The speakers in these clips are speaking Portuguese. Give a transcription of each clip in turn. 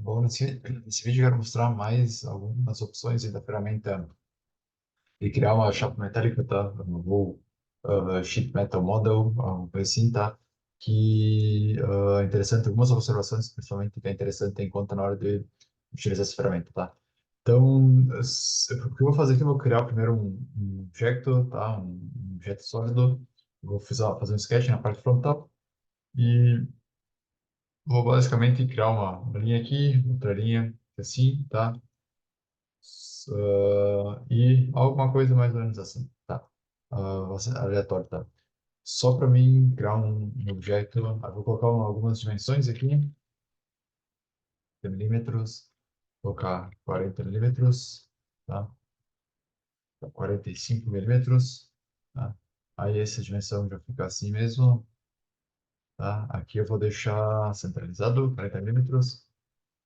Bom, nesse vídeo eu quero mostrar mais algumas opções aí da ferramenta de criar uma chapa metálica, tá? Ou sheet metal model, uma coisa assim, tá? Que é interessante, algumas observações, principalmente, que é interessante ter em conta na hora de utilizar essa ferramenta, tá? Então, o que eu vou fazer aqui, eu vou criar primeiro um objeto, tá? Um objeto sólido. Vou fazer um sketch na parte frontal e vou basicamente criar uma linha aqui, outra linha assim, tá? E alguma coisa mais ou menos assim, tá? Aleatório, tá? Só para mim criar um objeto, vou colocar algumas dimensões aqui, 30 milímetros, colocar 40 milímetros, tá? 45 milímetros, tá? Aí essa dimensão já fica assim mesmo, tá? Aqui eu vou deixar centralizado, 40 milímetros.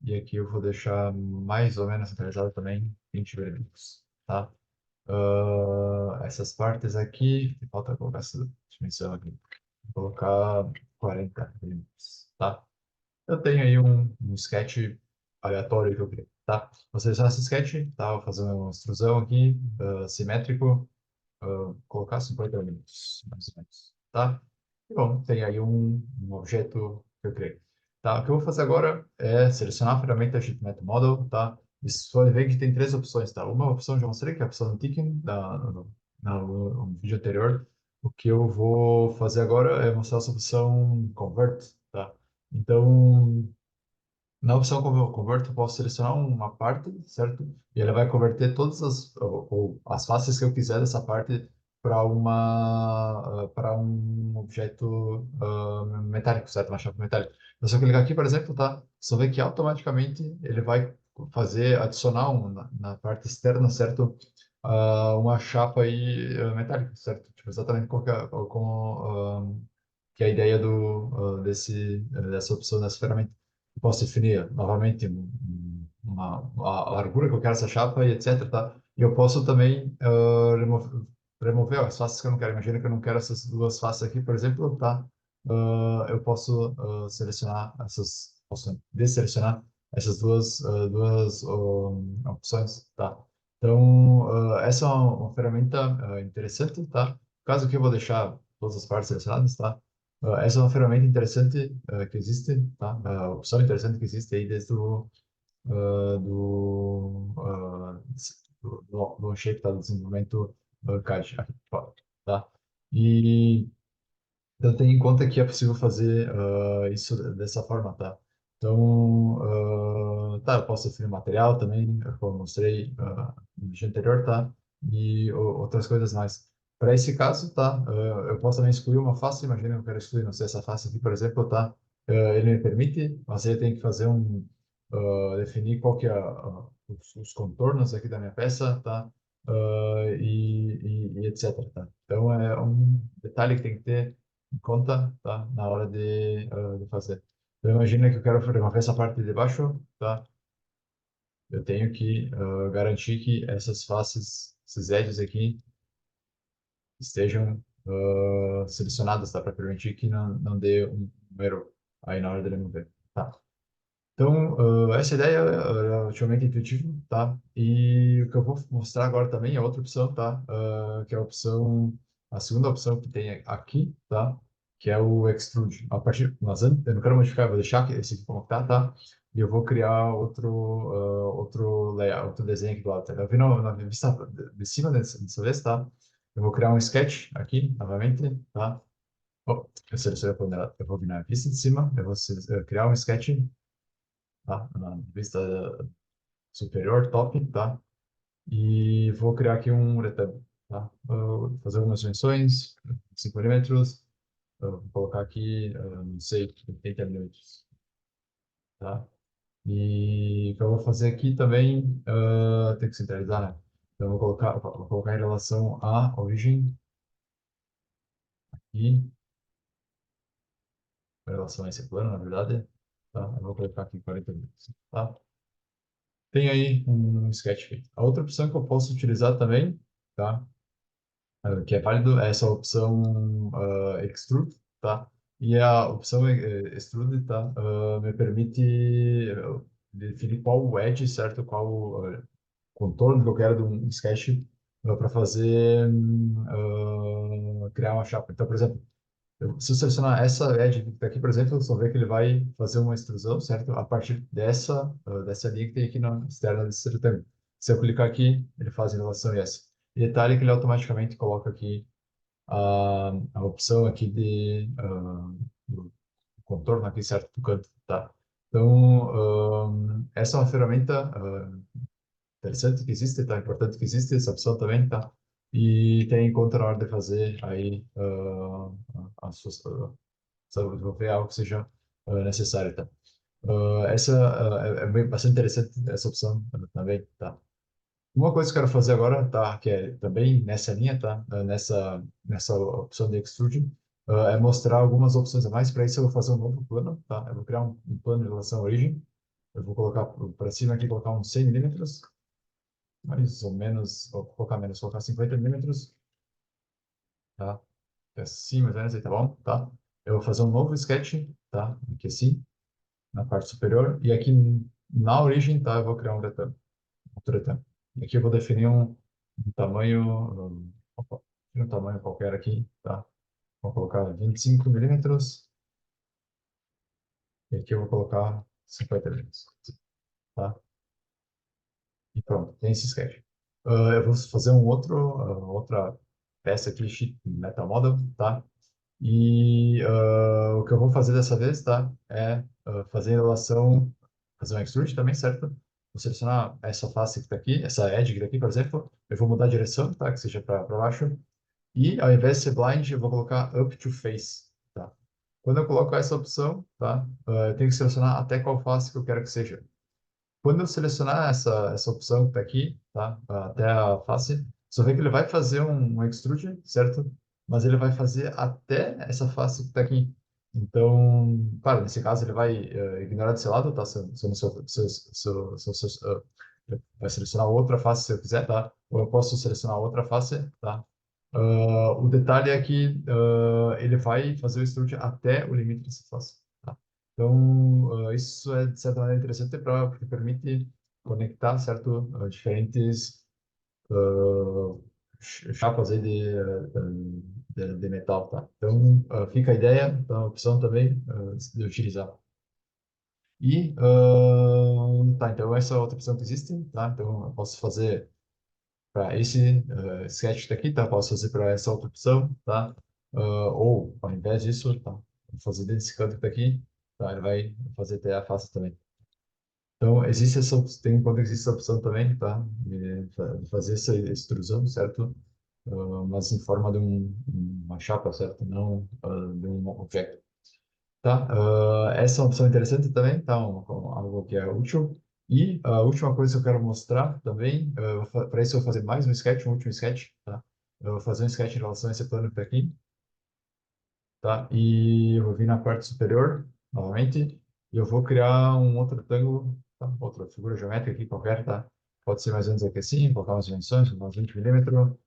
E aqui eu vou deixar mais ou menos centralizado também, 20 milímetros, tá? Essas partes aqui, falta colocar essa dimensão aqui. Vou colocar 40 milímetros, tá? Eu tenho aí um sketch aleatório que eu criei, tá? Vou selecionar esse sketch, tá? Vou fazer uma extrusão aqui, simétrico, colocar 50 milímetros, mais ou menos, tá? E bom, tem aí um objeto que eu criei. Tá, o que eu vou fazer agora é selecionar a ferramenta Sheetmetal Model, tá? E vocês podem ver que tem três opções, tá? Uma opção eu já mostrei, que é a opção do Ticking, no vídeo anterior. O que eu vou fazer agora é mostrar essa opção Convert, tá? Então, na opção Convert, eu posso selecionar uma parte, certo? E ele vai converter todas ou as faces que eu quiser dessa parte para um objeto metálico, certo? Uma chapa metálica. Então, se eu clicar aqui, por exemplo, tá? Você vê que automaticamente ele vai adicionar na parte externa, certo? Uma chapa aí metálica, certo? Tipo, exatamente que é a ideia dessa opção dessa ferramenta. Eu posso definir novamente a largura que eu quero essa chapa e etc, tá? E eu posso também remover as faces que eu não quero. Imagina que eu não quero essas duas faces aqui, por exemplo, tá? Eu posso posso desselecionar essas duas opções, tá? Então, essa é uma ferramenta interessante, tá? Caso que eu vou deixar todas as partes selecionadas, tá? Essa é uma ferramenta interessante que existe, tá? Opção interessante que existe aí desde ah, do, ah, do shape, tá? Do desenvolvimento CAD, aqui, tá? E então tem em conta que é possível fazer isso dessa forma, tá? Então, tá, eu posso definir material também, como eu mostrei no vídeo anterior, tá? E outras coisas mais. Para esse caso, tá? Eu posso também excluir uma face, imagina que eu quero excluir, não sei, essa face aqui, por exemplo, tá? Ele me permite, mas ele tem que fazer definir qual que é os contornos aqui da minha peça, tá? E etc, tá? Então, é um detalhe que tem que ter em conta, tá? Na hora de fazer. Então, imagina que eu quero remover essa parte de baixo, tá? Eu tenho que garantir que essas faces, esses edges aqui, estejam selecionadas, tá? Para permitir que não dê um erro aí na hora de remover, tá? Então, essa ideia é relativamente intuitiva, tá? E o que eu vou mostrar agora também é outra opção, tá? Que é a segunda opção que tem aqui, tá? Que é o Extrude. Mas antes, eu não quero modificar, eu vou deixar esse aqui como tá? E eu vou criar outro layout, outro desenho aqui do lado, tá? Eu vi na vista de cima dessa vez, tá? Eu vou criar um sketch aqui, novamente, tá? Bom, eu selecionei a panela, eu vou vir na vista de cima, eu vou criar um sketch, tá? Na vista superior, top, tá? E vou criar aqui um retângulo, tá? Vou fazer algumas dimensões, 5 milímetros, vou colocar aqui, não sei, 80 milímetros, tá? E o que eu vou fazer aqui também, tem que centralizar, né? Então, eu vou colocar em relação à origem e em relação a esse plano, na verdade, tá? Eu vou colocar aqui 40 milímetros, tá? Tem aí um sketch feito. A outra opção que eu posso utilizar também, tá? Que é válido, é essa opção Extrude, tá? E a opção Extrude, tá? Me permite definir qual edge, certo? Qual contorno que eu quero de um sketch para fazer criar uma chapa. Então, por exemplo, se eu selecionar essa edge que está aqui, por exemplo, eu só ver que ele vai fazer uma extrusão, certo? A partir dessa linha que tem aqui na externa desse retângulo. Se eu clicar aqui, ele faz em relação a essa. E detalhe que ele automaticamente coloca aqui a opção aqui do contorno aqui, certo? Do canto, tá? Então, essa é uma ferramenta interessante que existe, tá? Importante que existe essa opção também, tá? E tem em conta na hora de fazer aí as suas, desenvolver algo que seja necessário, tá? Essa bastante interessante essa opção também, tá? Uma coisa que eu quero fazer agora, tá? Que é também nessa linha, tá? Nessa opção de extrude, é mostrar algumas opções a mais. Para isso eu vou fazer um novo plano, tá? Eu vou criar um plano em relação à origem. Eu vou colocar para cima aqui, colocar uns 100 milímetros, mais ou menos, vou colocar menos, vou colocar 50 milímetros, tá? Assim, mais ou menos, aí tá bom, tá? Eu vou fazer um novo sketch, tá? Aqui assim, na parte superior. E aqui na origem, tá? Eu vou criar um retângulo, outro retângulo. E aqui eu vou definir um tamanho, opa, um tamanho qualquer aqui, tá? Vou colocar 25 milímetros. E aqui eu vou colocar 50 milímetros, tá? E pronto, tem esse sketch. Eu vou fazer outra peça aqui, sheet metal model, tá? E o que eu vou fazer dessa vez, tá? É fazer em relação, fazer um extrude também, certo? Vou selecionar essa face que está aqui, essa edge que está aqui, por exemplo. Eu vou mudar a direção, tá? Que seja para baixo. E ao invés de ser blind, eu vou colocar up to face, tá? Quando eu coloco essa opção, tá? Eu tenho que selecionar até qual face que eu quero que seja. Quando eu selecionar essa opção que está aqui, tá? Até a face, só vê que ele vai fazer um extrude, certo? Mas ele vai fazer até essa face que está aqui. Então, claro, nesse caso ele vai ignorar desse lado, tá? Vai selecionar outra face se eu quiser, tá? Ou eu posso selecionar outra face, tá? O detalhe é que ele vai fazer o extrude até o limite dessa face. Tá? Então, isso é, de certa maneira, interessante porque permite conectar, certo, diferentes chapas aí de metal, tá? Então, fica a ideia, a opção também de utilizar. E, tá, então essa é outra opção que existe, tá? Então, eu posso fazer para esse sketch daqui, tá? Posso fazer para essa outra opção, tá? Ou, ao invés disso, tá? Vou fazer desse canto daqui, tá? Ele vai fazer até a face também. Então, existe tem quando existe essa opção também, tá? De fazer essa extrusão, certo? Mas em forma de uma chapa, certo? Não de um objeto. Tá? Essa é uma opção interessante também, tá? Algo que é útil. E a última coisa que eu quero mostrar também, para isso eu vou fazer mais um sketch, um último sketch, tá? Eu vou fazer um sketch em relação a esse plano que tá aqui, tá? E eu vou vir na parte superior, novamente, e eu vou criar um outro retângulo, tá? Outra figura geométrica aqui qualquer, tá? Pode ser mais ou menos aqui assim, colocar umas dimensões, uns 20 milímetros,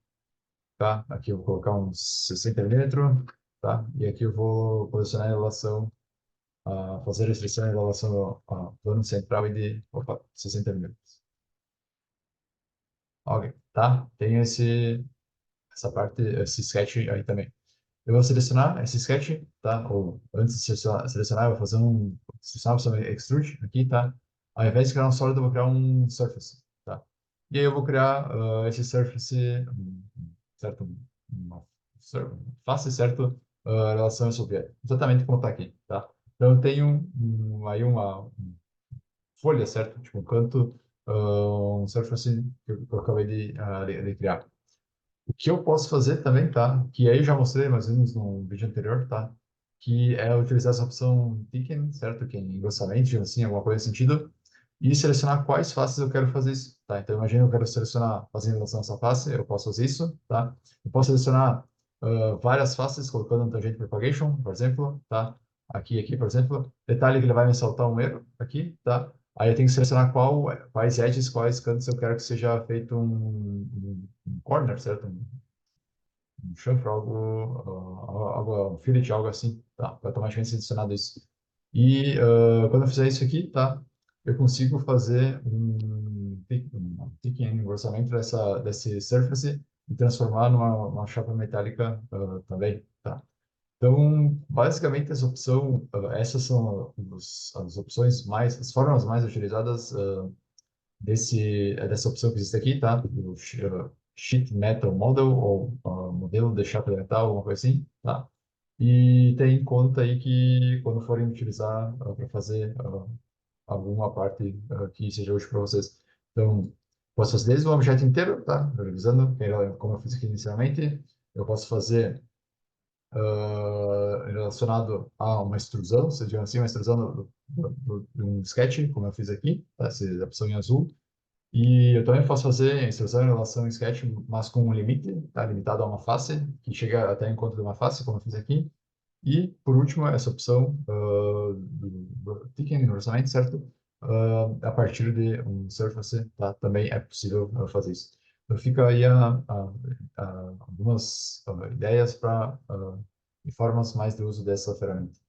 tá? Aqui eu vou colocar uns 60 milímetros, tá? E aqui eu vou posicionar em relação fazer a restrição em relação ao plano central e de, opa, 60 minutos. Ok, tá? Tem essa parte, esse sketch aí também. Eu vou selecionar esse sketch, tá? Ou antes de selecionar, eu vou fazer selecionar sobre extrude aqui, tá? Ao invés de criar um sólido, eu vou criar um surface, tá? E aí eu vou criar esse surface, certo? Uma face, certo? Em relação a esse objeto. Exatamente como está aqui, tá? Então eu tenho aí uma folha, certo? Tipo um canto, um surface que eu acabei de criar. O que eu posso fazer também, tá? Que aí eu já mostrei mais ou menos no vídeo anterior, tá? Que é utilizar essa opção thicken, certo? Que é engrossamento, assim, alguma coisa nesse sentido. E selecionar quais faces eu quero fazer isso, tá? Então, imagina eu quero selecionar, fazer em relação a essa face, eu posso fazer isso, tá? Eu posso selecionar várias faces colocando um tangente propagation, por exemplo, tá? Aqui, por exemplo. Detalhe que ele vai me saltar um erro aqui, tá? Aí eu tenho que selecionar quais edges, quais cantos eu quero que seja feito um corner, certo? um chanfro, um fillet, algo assim, tá? Vai automaticamente ser adicionado isso. E quando eu fizer isso aqui, tá? Eu consigo fazer um picking, um orçamento desse surface e transformar numa chapa metálica também, tá? Então, basicamente, essas são as opções as formas mais utilizadas dessa opção que existe aqui, tá? Do Sheet Metal Model, ou modelo de chapa metal, alguma coisa assim, tá? E tem em conta aí que quando forem utilizar para fazer alguma parte que seja útil para vocês. Então, posso fazer desde o objeto inteiro, tá? Revisando, como eu fiz aqui inicialmente. Eu posso fazer relacionado a uma extrusão, se digamos assim, uma extrusão de um sketch, como eu fiz aqui, tá? Essa é a opção em azul. E eu também posso fazer inserção em relação em sketch, mas com um limite, tá? Limitado a uma face, que chega até encontro de uma face, como eu fiz aqui. E, por último, essa opção do Thickening no orçamento, certo? A partir de um Surface, tá? Também é possível fazer isso. Então, fica aí algumas ideias para formas mais de uso dessa ferramenta.